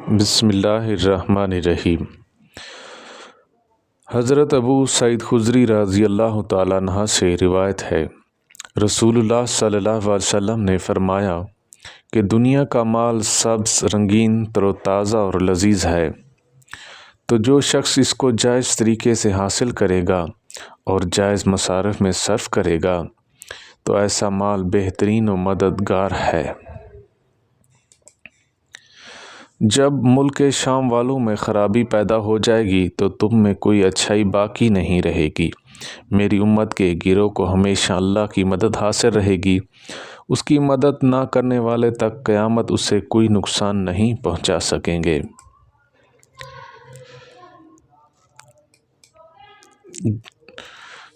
بسم اللہ الرحمن الرحیم۔ حضرت ابو سعید خدری رضی اللہ تعالیٰ عنہ سے روایت ہے، رسول اللہ صلی اللہ علیہ وسلم نے فرمایا کہ دنیا کا مال سبز، رنگین، تر و تازہ اور لذیذ ہے، تو جو شخص اس کو جائز طریقے سے حاصل کرے گا اور جائز مصارف میں صرف کرے گا تو ایسا مال بہترین و مددگار ہے۔ جب ملک شام والوں میں خرابی پیدا ہو جائے گی تو تم میں کوئی اچھائی باقی نہیں رہے گی۔ میری امت کے گروہ کو ہمیشہ اللہ کی مدد حاصل رہے گی، اس کی مدد نہ کرنے والے تک قیامت اسے کوئی نقصان نہیں پہنچا سکیں گے۔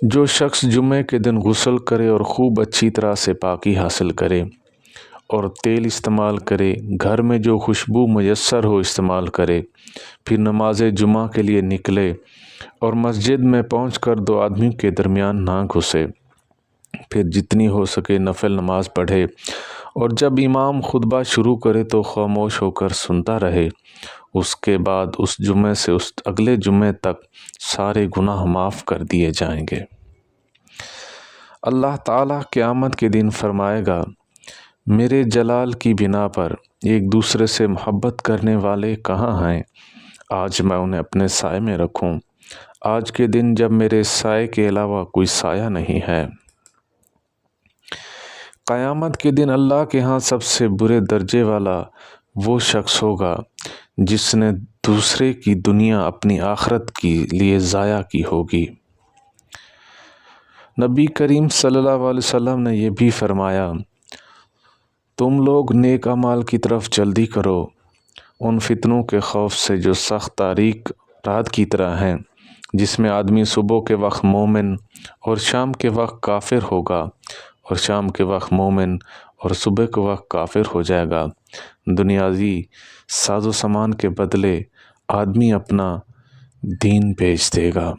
جو شخص جمعے کے دن غسل کرے اور خوب اچھی طرح سے پاکی حاصل کرے اور تیل استعمال کرے، گھر میں جو خوشبو میسر ہو استعمال کرے، پھر نماز جمعہ کے لیے نکلے اور مسجد میں پہنچ کر دو آدمیوں کے درمیان نہ گھسے، پھر جتنی ہو سکے نفل نماز پڑھے اور جب امام خطبہ شروع کرے تو خاموش ہو کر سنتا رہے، اس کے بعد اس جمعے سے اس اگلے جمعے تک سارے گناہ معاف کر دیے جائیں گے۔ اللہ تعالیٰ قیامت کے دن فرمائے گا، میرے جلال کی بنا پر ایک دوسرے سے محبت کرنے والے کہاں ہیں؟ آج میں انہیں اپنے سائے میں رکھوں۔ آج کے دن جب میرے سائے کے علاوہ کوئی سایہ نہیں ہے۔ قیامت کے دن اللہ کے ہاں سب سے برے درجے والا وہ شخص ہوگا جس نے دوسرے کی دنیا اپنی آخرت کے لیے ضائع کی ہوگی۔ نبی کریم صلی اللہ علیہ وسلم نے یہ بھی فرمایا، تم لوگ نیک اعمال کی طرف جلدی کرو، ان فتنوں کے خوف سے جو سخت تاریک رات کی طرح ہیں، جس میں آدمی صبح کے وقت مومن اور شام کے وقت کافر ہوگا اور شام کے وقت مومن اور صبح کے وقت کافر ہو جائے گا۔ دنیاوی ساز و سامان کے بدلے آدمی اپنا دین بیچ دے گا۔